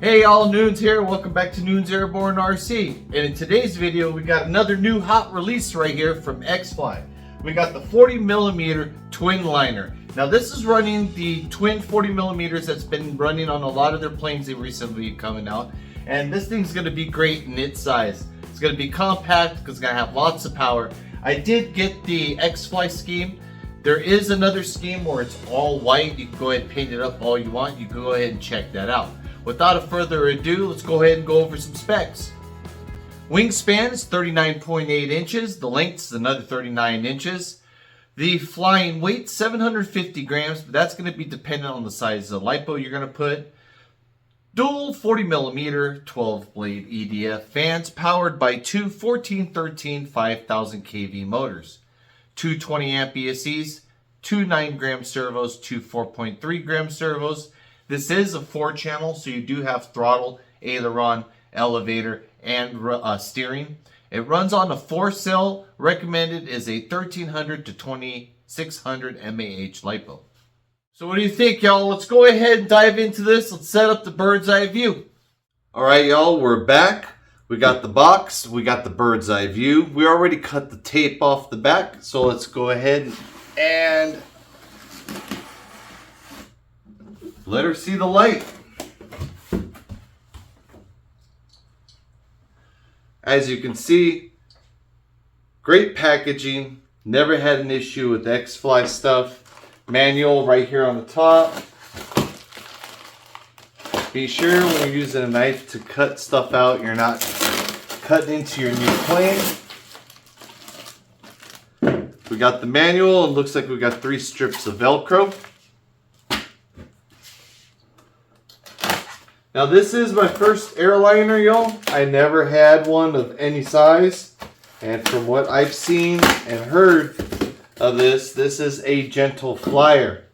Hey all, Noons here. Welcome back to Noons Airborne RC. And in today's video, we got another new hot release right here from XFLY. We got the 40mm TWINLINER. Now this is running the twin 40mm that's been running on a lot of their planes that recently coming out. And this thing's gonna be great in its size. It's gonna be compact because it's gonna have lots of power. I did get the XFLY scheme. There is another scheme where it's all white. You can go ahead and paint it up all you want. You can go ahead and check that out. Without a further ado, let's go ahead and go over some specs. Wingspan is 39.8 inches. The length is another 39 inches. The flying weight, 750 grams, but that's going to be dependent on the size of the LiPo you're going to put. Dual 40mm 12 blade EDF fans powered by two 1413 5000 kV motors. Two 20 amp ESCs, two 9 gram servos, two 4.3 gram servos. This is a 4-channel, so you do have throttle, aileron, elevator, and steering. It runs on a 4-cell. Recommended is a 1300 to 2600 mAh LiPo. So what do you think, y'all? Let's go ahead and dive into this. Let's set up the bird's eye view. All right, y'all, we're back. We got the box. We got the bird's eye view. We already cut the tape off the back, so let's go ahead and let her see the light. As you can see, great packaging. Never had an issue with the XFLY stuff. Manual right here on the top. Be sure when you're using a knife to cut stuff out, you're not cutting into your new plane. We got the manual. It looks like we got 3 strips of Velcro. Now this is my first airliner, y'all. I never had one of any size. And from what I've seen and heard of this is a gentle flyer.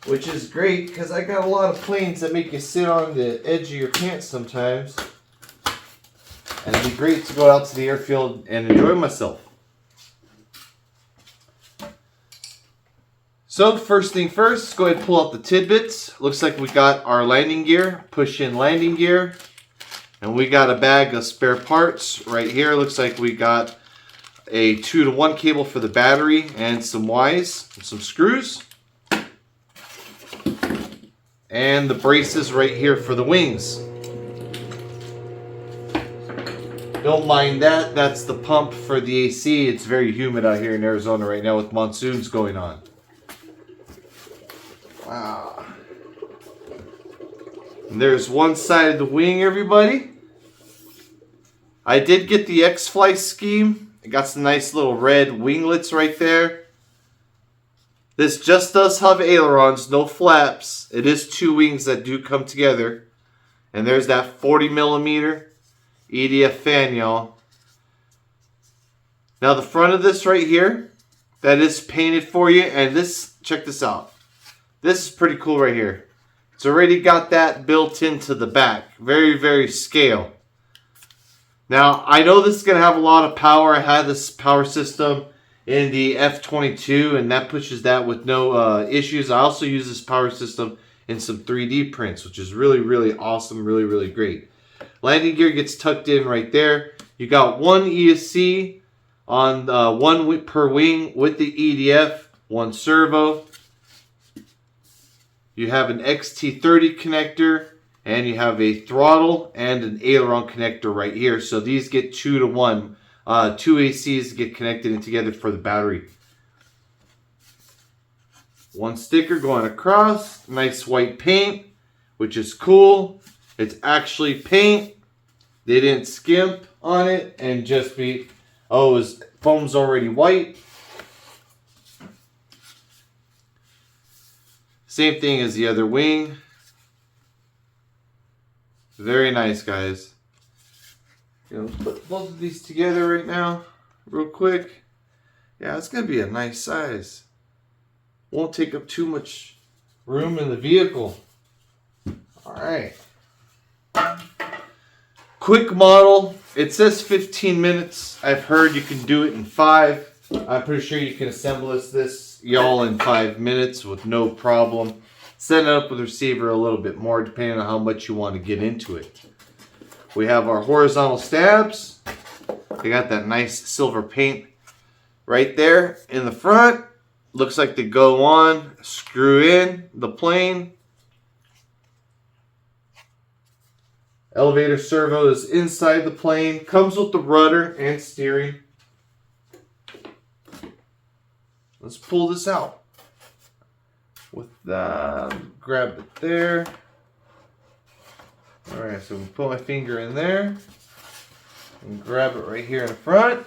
Which is great because I got a lot of planes that make you sit on the edge of your pants sometimes. And it'd be great to go out to the airfield and enjoy myself. So first thing first, go ahead and pull out the tidbits. Looks like we got our landing gear, push-in landing gear. And we got a bag of spare parts right here. Looks like we got a 2-to-1 cable for the battery and some Ys, and some screws. And the braces right here for the wings. Don't mind that, that's the pump for the AC. It's very humid out here in Arizona right now with monsoons going on. Wow. And there's one side of the wing, everybody. I did get the XFLY scheme. It got some nice little red winglets right there. This just does have ailerons, no flaps. It is 2 wings that do come together. And there's that 40mm EDF fan, y'all. Now the front of this right here, that is painted for you. And this, check this out. This is pretty cool right here. It's already got that built into the back. Very, very scale. Now, I know this is going to have a lot of power. I had this power system in the F-22, and that pushes that with no issues. I also use this power system in some 3D prints, which is really, really awesome. Really, really great. Landing gear gets tucked in right there. You got 1 ESC on 1 per wing with the EDF, 1 servo. You have an XT30 connector, and you have a throttle and an aileron connector right here. So these get 2-to-1. 2 ACs get connected in together for the battery. 1 sticker going across. Nice white paint, which is cool. It's actually paint. They didn't skimp on it and just be, oh, his foam's already white. Same thing as the other wing. Very nice, guys. Let's put both of these together right now, real quick. Yeah, it's gonna be a nice size. Won't take up too much room in the vehicle. All right. Quick model. It says 15 minutes. I've heard you can do it in 5. I'm pretty sure you can assemble this y'all in 5 minutes with no problem. set it up with the receiver a little bit more depending on how much you want to get into it. We have our horizontal stabs. They got that nice silver paint right there in the front. Looks like they go on, screw in the plane. Elevator servo is inside the plane. Comes with the rudder and steering. Let's pull this out. With grab it there. Alright, so we put my finger in there. And grab it right here in the front.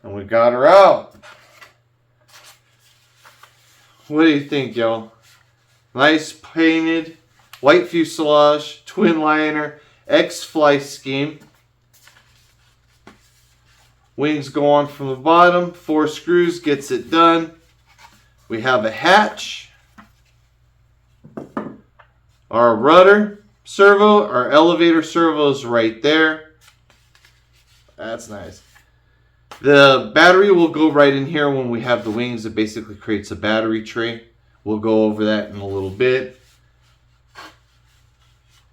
And we got her out. What do you think, y'all? Nice painted white fuselage, twin liner, XFLY scheme. Wings go on from the bottom. 4 screws gets it done. We have a hatch. Our rudder servo, our elevator servo is right there. That's nice. The battery will go right in here when we have the wings. It basically creates a battery tray. We'll go over that in a little bit.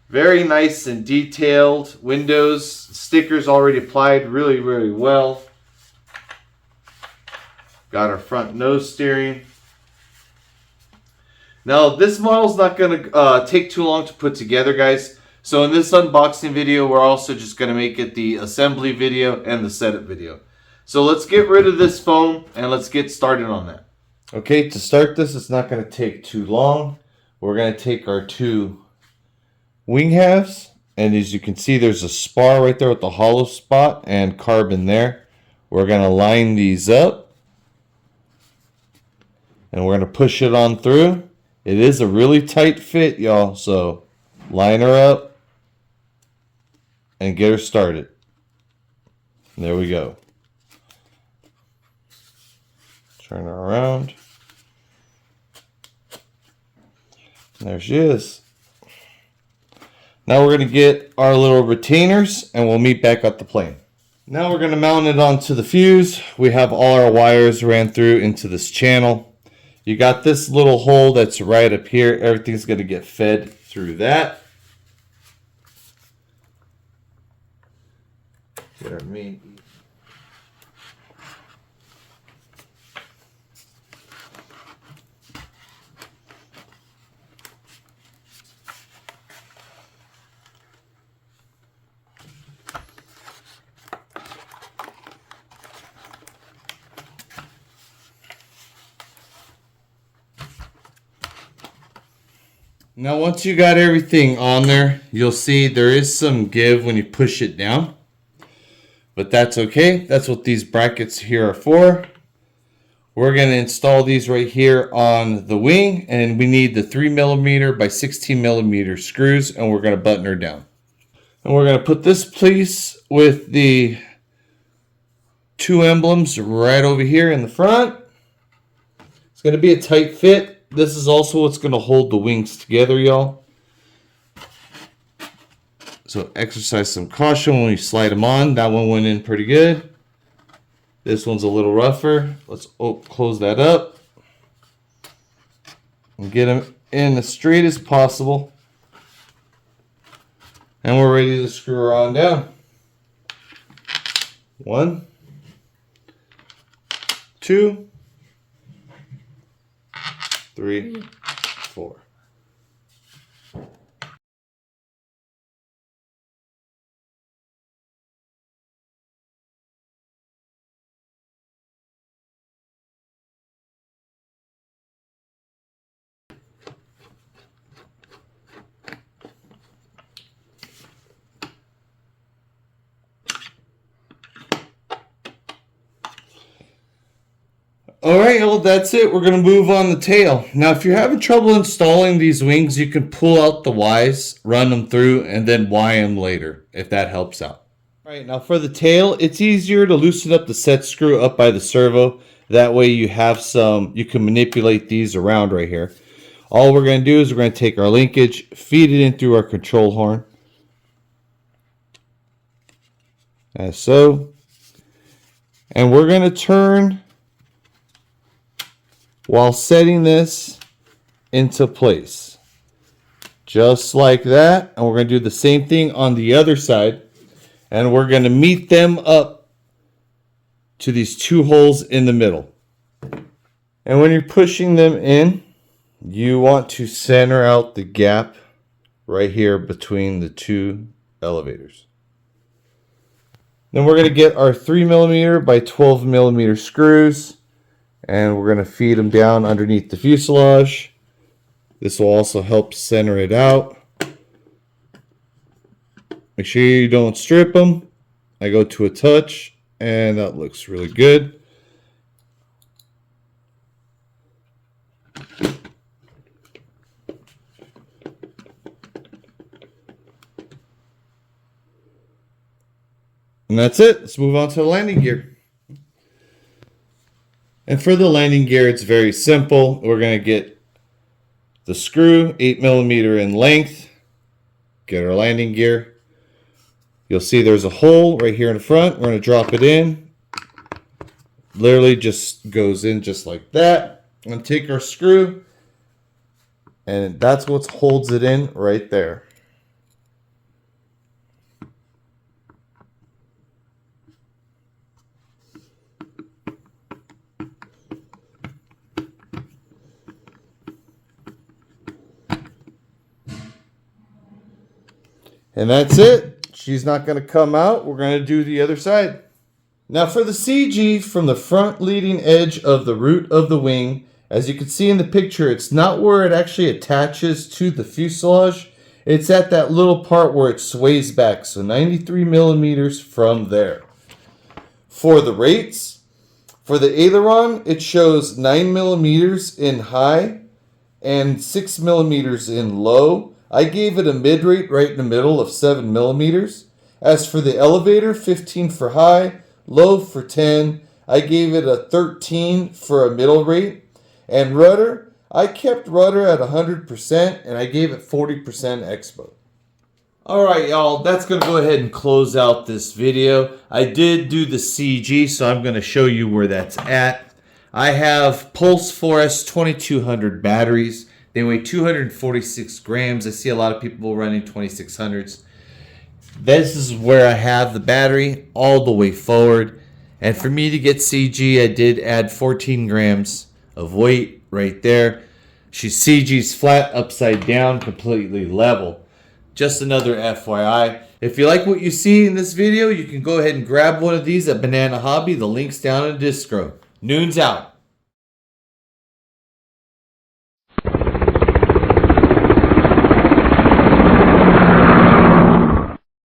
Very nice and detailed. Windows, stickers already applied really, really well. Got our front nose steering. Now this model's not going to take too long to put together, guys. So in this unboxing video, we're also just going to make it the assembly video and the setup video. So let's get rid of this foam and let's get started on that. Okay, to start this, it's not going to take too long. We're going to take our 2 wing halves, and as you can see, there's a spar right there with the hollow spot and carbon there. We're going to line these up, and we're going to push it on through. It is a really tight fit, y'all, so line her up and get her started. There we go. Turn her around. There she is. Now we're going to get our little retainers and we'll meet back at the plane. Now we're going to mount it onto the fuse. We have all our wires ran through into this channel. You got this little hole that's right up here. Everything's going to get fed through that. Get our main. Now once you got everything on there, you'll see there is some give when you push it down. But that's okay. That's what these brackets here are for. We're going to install these right here on the wing, and we need the 3mm by 16mm screws, and we're going to button her down. And we're going to put this piece with the 2 emblems right over here in the front. It's going to be a tight fit. This is also what's going to hold the wings together, y'all. So exercise some caution when you slide them on. That one went in pretty good. This one's a little rougher. Let's close that up. And get them in as straight as possible. And we're ready to screw her on down. 1, 2, 3, 4. Alright, well that's it. We're going to move on the tail. Now if you're having trouble installing these wings, you can pull out the Ys, run them through, and then Y them later, if that helps out. Alright, now for the tail, it's easier to loosen up the set screw up by the servo. That way you have you can manipulate these around right here. All we're going to do is we're going to take our linkage, feed it in through our control horn. As so. And we're going to turn while setting this into place. Just like that. And we're going to do the same thing on the other side. And we're going to meet them up to these two holes in the middle. And when you're pushing them in, you want to center out the gap right here between the two elevators. Then we're going to get our 3mm by 12mm screws, and we're going to feed them down underneath the fuselage. This will also help center it out. Make sure you don't strip them. I go to a touch, and that looks really good. And that's it. Let's move on to the landing gear. And for the landing gear, it's very simple. We're going to get the screw, 8mm in length. Get our landing gear. You'll see there's a hole right here in the front. We're going to drop it in. Literally just goes in just like that. I'm going to take our screw, and that's what holds it in right there. And that's it. She's not going to come out. We're going to do the other side. Now for the CG from the front leading edge of the root of the wing, as you can see in the picture, it's not where it actually attaches to the fuselage. It's at that little part where it sways back. So 93mm from there. For the rates, for the Aileron, it shows 9mm in high and 6mm in low. I gave it a mid rate right in the middle of 7mm. As for the elevator, 15 for high, low for 10. I gave it a 13 for a middle rate. And rudder, I kept rudder at 100% and I gave it 40% expo. Alright y'all, that's going to go ahead and close out this video. I did do the CG, so I'm going to show you where that's at. I have Pulse 4S 2200 batteries. They weigh 246 grams. I see a lot of people running 2600s. This is where I have the battery all the way forward. And for me to get CG, I did add 14 grams of weight right there. CG's flat, upside down, completely level. Just another FYI. If you like what you see in this video, you can go ahead and grab one of these at Banana Hobby. The link's down in the distro. Noon's out.